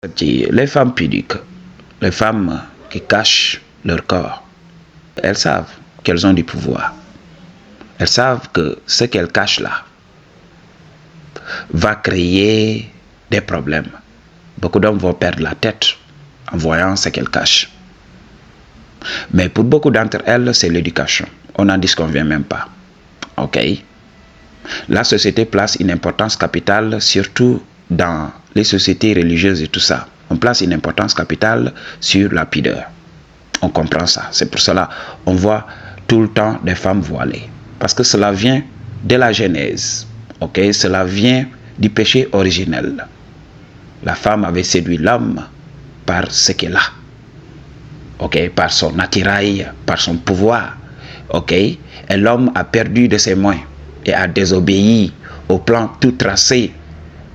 Les femmes pudiques, les femmes qui cachent leur corps, elles savent qu'elles ont du pouvoir. Elles savent que ce qu'elles cachent là va créer des problèmes. Beaucoup d'hommes vont perdre la tête en voyant ce qu'elles cachent. Mais pour beaucoup d'entre elles, c'est l'éducation. On n'en disconvient même pas. Ok? La société place une importance capitale, surtout dans les sociétés religieuses et tout ça. On place une importance capitale sur la pudeur. On comprend ça. C'est pour cela qu'on voit tout le temps des femmes voilées. Parce que cela vient de la Genèse. Ok? Cela vient du péché originel. La femme avait séduit l'homme par ce qu'elle a. Ok? Par son attirail, par son pouvoir. Ok? Et l'homme a perdu de ses mains et a désobéi au plan tout tracé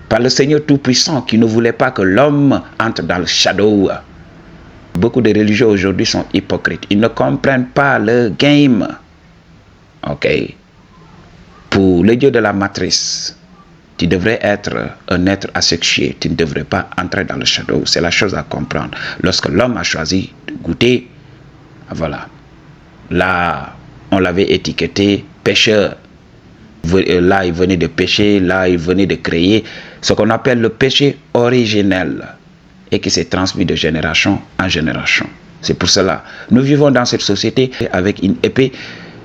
par le Seigneur Tout-Puissant qui ne voulait pas que l'homme entre dans le shadow. Beaucoup de religieux aujourd'hui sont hypocrites. Ils ne comprennent pas le game. Ok? Pour le Dieu de la matrice, tu devrais être un être asexué. Tu ne devrais pas entrer dans le shadow. C'est la chose à comprendre. Lorsque l'homme a choisi de goûter, voilà. Là, on l'avait étiqueté pécheur. Là, il venait de pécher. Là, il venait de créer ce qu'on appelle le péché originel et qui s'est transmis de génération en génération. C'est pour cela, nous vivons dans cette société avec une épée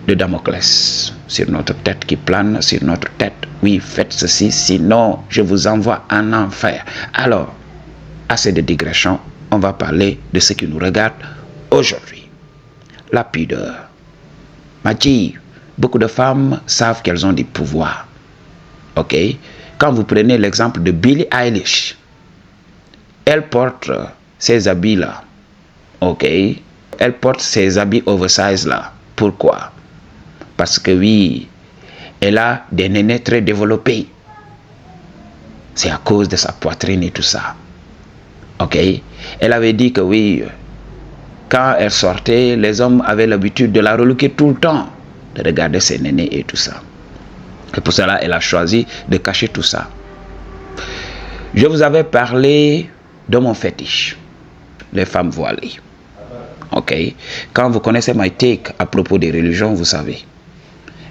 de Damoclès sur notre tête qui plane sur notre tête. Oui, faites ceci, sinon je vous envoie en enfer. Alors, assez de digression, on va parler de ce qui nous regarde aujourd'hui. La pudeur. Magie, beaucoup de femmes savent qu'elles ont du pouvoir. Ok? Quand vous prenez l'exemple de Billie Eilish, elle porte ces habits-là. Ok? Elle porte ces habits oversize là. Pourquoi? Parce que oui, elle a des nénés très développés. C'est à cause de sa poitrine et tout ça. Ok? Elle avait dit que oui, quand elle sortait, les hommes avaient l'habitude de la relooker tout le temps, de regarder ses nénés et tout ça. Et pour cela, elle a choisi de cacher tout ça. Je vous avais parlé de mon fétiche, les femmes voilées. Ok? Quand vous connaissez my take à propos des religions, vous savez.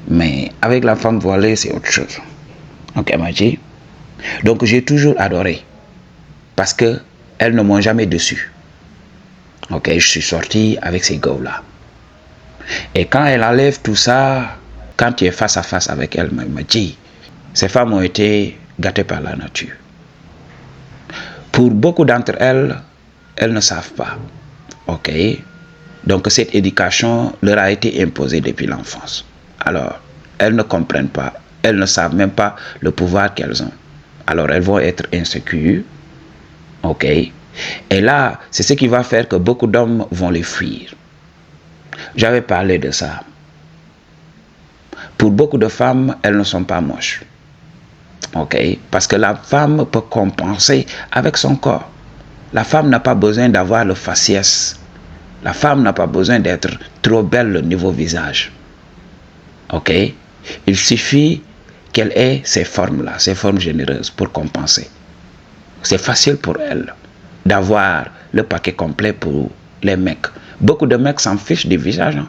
Mais avec la femme voilée, c'est autre chose. Ok, Magie? Donc, j'ai toujours adoré. Parce qu'elles ne m'ont jamais déçu. Ok, je suis sorti avec ces gars-là. Et quand elle enlève tout ça, quand tu es face à face avec elle, Magie, ces femmes ont été gâtées par la nature. Pour beaucoup d'entre elles, elles ne savent pas. Ok? Donc cette éducation leur a été imposée depuis l'enfance. Alors, elles ne comprennent pas. Elles ne savent même pas le pouvoir qu'elles ont. Alors, elles vont être insécures. Ok? Et là, c'est ce qui va faire que beaucoup d'hommes vont les fuir. J'avais parlé de ça. Pour beaucoup de femmes, elles ne sont pas moches. Ok? Parce que la femme peut compenser avec son corps. La femme n'a pas besoin d'avoir le faciès. La femme n'a pas besoin d'être trop belle au niveau visage. Ok? Il suffit qu'elle ait ces formes-là, ces formes généreuses pour compenser. C'est facile pour elle d'avoir le paquet complet pour les mecs. Beaucoup de mecs s'en fichent du visage. Hein?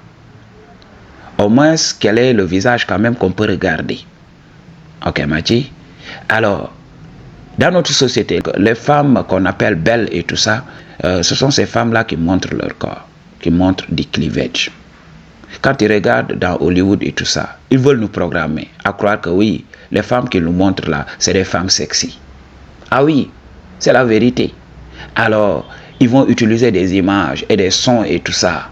Au moins qu'elle ait le visage quand même qu'on peut regarder. Ok, Machi? Alors, dans notre société, les femmes qu'on appelle belles et tout ça, ce sont ces femmes-là qui montrent leur corps, qui montrent du cleavage. Quand ils regardent dans Hollywood et tout ça, ils veulent nous programmer à croire que oui, les femmes qui nous montrent là, c'est des femmes sexy. Ah oui, c'est la vérité. Alors, ils vont utiliser des images et des sons et tout ça.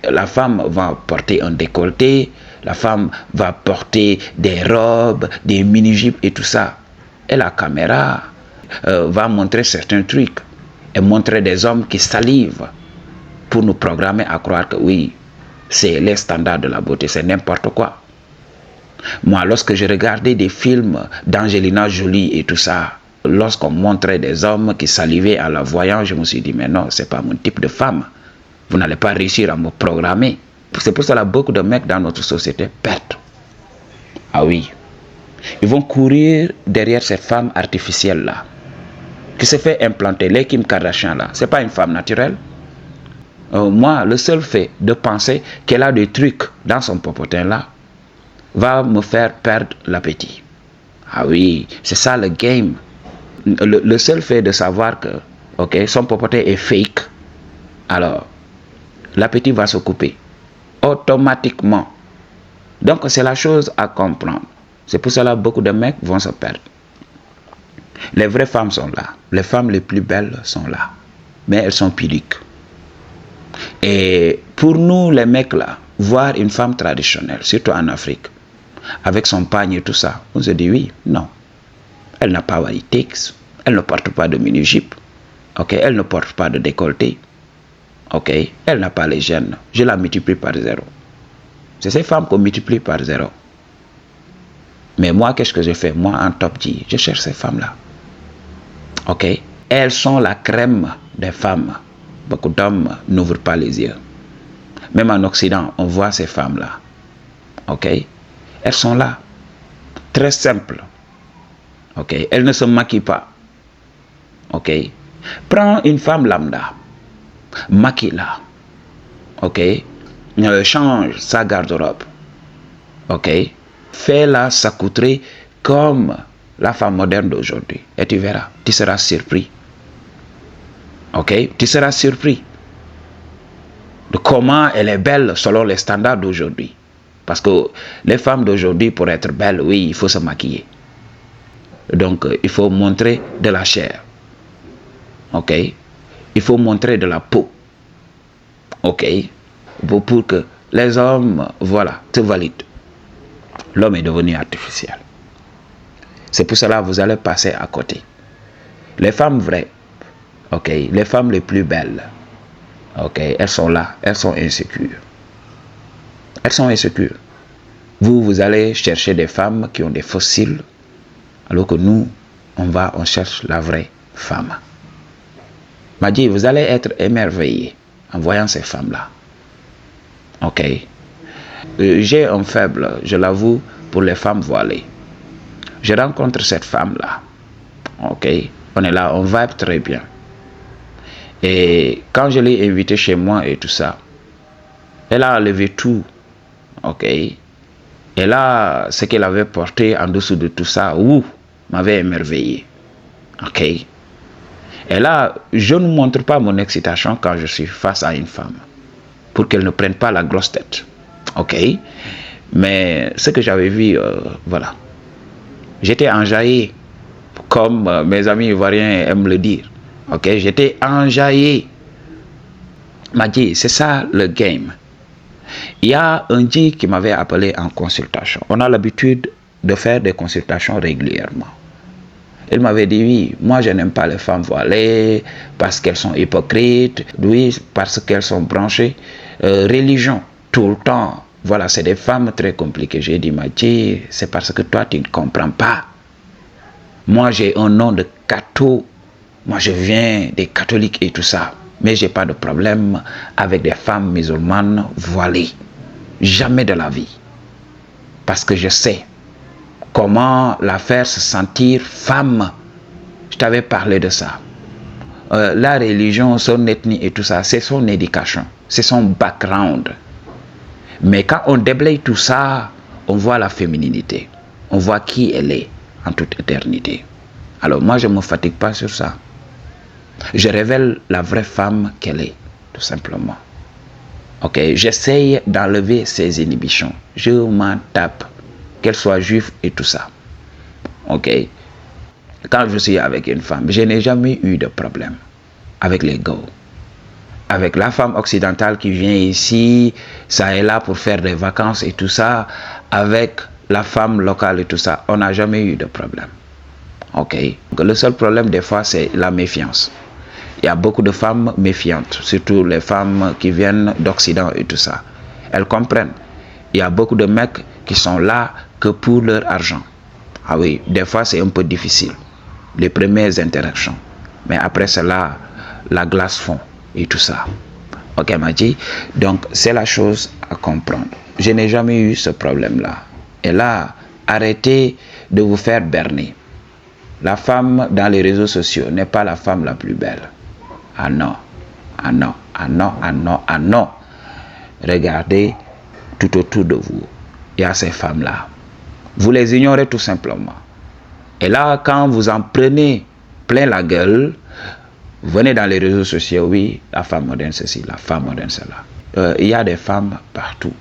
La femme va porter un décolleté, la femme va porter des robes, des mini-jupes et tout ça. Et la caméra va montrer certains trucs et montrer des hommes qui salivent pour nous programmer à croire que oui, c'est les standards de la beauté, c'est n'importe quoi. Moi, lorsque je regardais des films d'Angelina Jolie et tout ça, lorsqu'on montrait des hommes qui salivaient en la voyant, je me suis dit, mais non, c'est pas mon type de femme. Vous n'allez pas réussir à me programmer. C'est pour cela que beaucoup de mecs dans notre société perdent. Ah oui. Ils vont courir derrière cette femme artificielle-là. qui se fait implanter, les Kim Kardashian là, c'est pas une femme naturelle. Moi, le seul fait de penser qu'elle a des trucs dans son popotin là, va me faire perdre l'appétit. Ah oui, c'est ça le game. Le seul fait de savoir que son popotin est fake, alors l'appétit va se couper automatiquement. Donc c'est la chose à comprendre. C'est pour cela que beaucoup de mecs vont se perdre. Les vraies femmes sont là. Les femmes les plus belles sont là. Mais elles sont pudiques. Et pour nous les mecs là, voir une femme traditionnelle, surtout en Afrique, avec son pagne et tout ça, on se dit oui, non. Elle n'a pas what it takes. Elle ne porte pas de mini-jupe. Elle ne porte pas de décolleté. Elle n'a pas les gènes. Je la multiplie par 0. C'est ces femmes qu'on multiplie par 0. Mais moi, qu'est-ce que je fais? Moi, en top G, je cherche ces femmes-là. Elles sont la crème des femmes. Beaucoup d'hommes n'ouvrent pas les yeux. Même en Occident, on voit ces femmes-là. Elles sont là. Très simples. Elles ne se maquillent pas. Prends une femme lambda. Maquille-la. Change sa garde-robe. Fais-la s'accoutrer comme la femme moderne d'aujourd'hui. Et tu verras, tu seras surpris. Tu seras surpris de comment elle est belle selon les standards d'aujourd'hui. Parce que les femmes d'aujourd'hui, pour être belles, oui, il faut se maquiller. Donc, il faut montrer de la chair. Il faut montrer de la peau. Pour que les hommes, voilà, te valident. L'homme est devenu artificiel. C'est pour cela que vous allez passer à côté. Les femmes vraies, les femmes les plus belles, elles sont là, elles sont insécures. Elles sont insécures. Vous allez chercher des femmes qui ont des fossiles, alors que nous, on cherche la vraie femme. Madi, vous allez être émerveillé en voyant ces femmes-là. J'ai un faible, je l'avoue, pour les femmes voilées. Je rencontre cette femme-là. On est là, on vibe très bien. Et quand je l'ai invitée chez moi et tout ça, elle a enlevé tout. Et là, ce qu'elle avait porté en dessous de tout ça, m'avait émerveillé. Et là, je ne montre pas mon excitation quand je suis face à une femme, pour qu'elle ne prenne pas la grosse tête. Mais ce que j'avais vu, voilà. J'étais enjaillé, comme mes amis ivoiriens aiment le dire. J'étais enjaillé. M'a dit, c'est ça le game. Il y a un G qui m'avait appelé en consultation. On a l'habitude de faire des consultations régulièrement. Il m'avait dit, oui, moi je n'aime pas les femmes voilées parce qu'elles sont hypocrites, oui, parce qu'elles sont branchées. Religion, tout le temps. Voilà, c'est des femmes très compliquées. J'ai dit, Mathieu, c'est parce que toi tu ne comprends pas. Moi j'ai un nom de catho. Moi je viens des catholiques et tout ça. Mais j'ai pas de problème avec des femmes musulmanes voilées. Jamais de la vie. Parce que je sais comment la faire se sentir femme. Je t'avais parlé de ça. La religion, son ethnie et tout ça, c'est son éducation, c'est son background. Mais quand on déblaye tout ça, on voit la fémininité. On voit qui elle est en toute éternité. Alors moi, je ne me fatigue pas sur ça. Je révèle la vraie femme qu'elle est, tout simplement. J'essaye d'enlever ses inhibitions. Je m'en tape, qu'elle soit juive et tout ça. Quand je suis avec une femme, je n'ai jamais eu de problème avec les gars. Avec la femme occidentale qui vient ici, ça est là pour faire des vacances et tout ça, avec la femme locale et tout ça, on n'a jamais eu de problème. Le seul problème des fois, c'est la méfiance. Il y a beaucoup de femmes méfiantes, surtout les femmes qui viennent d'Occident et tout ça. Elles comprennent. Il y a beaucoup de mecs qui sont là que pour leur argent. Ah oui, des fois c'est un peu difficile, les premières interactions. Mais après cela, la glace fond et tout ça. M'a dit. Donc c'est la chose à comprendre. Je n'ai jamais eu ce problème-là. Et là, arrêtez de vous faire berner. La femme dans les réseaux sociaux n'est pas la femme la plus belle. Ah non, ah non, ah non, ah non, ah non. Regardez tout autour de vous. Il y a ces femmes-là. Vous les ignorez tout simplement. Et là, quand vous en prenez plein la gueule, vous venez dans les réseaux sociaux, oui, la femme moderne ceci, la femme moderne cela. Il y a des femmes partout.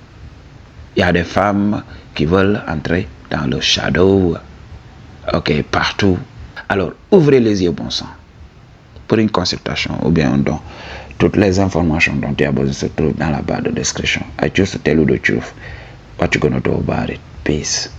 Il y a des femmes qui veulent entrer dans le shadow. Ok, partout. Alors, ouvrez les yeux, bon sang. Pour une consultation ou bien un don, toutes les informations dont tu as besoin se trouvent dans la barre de description. I choose to tell you the truth. What you gonna do about it? Peace.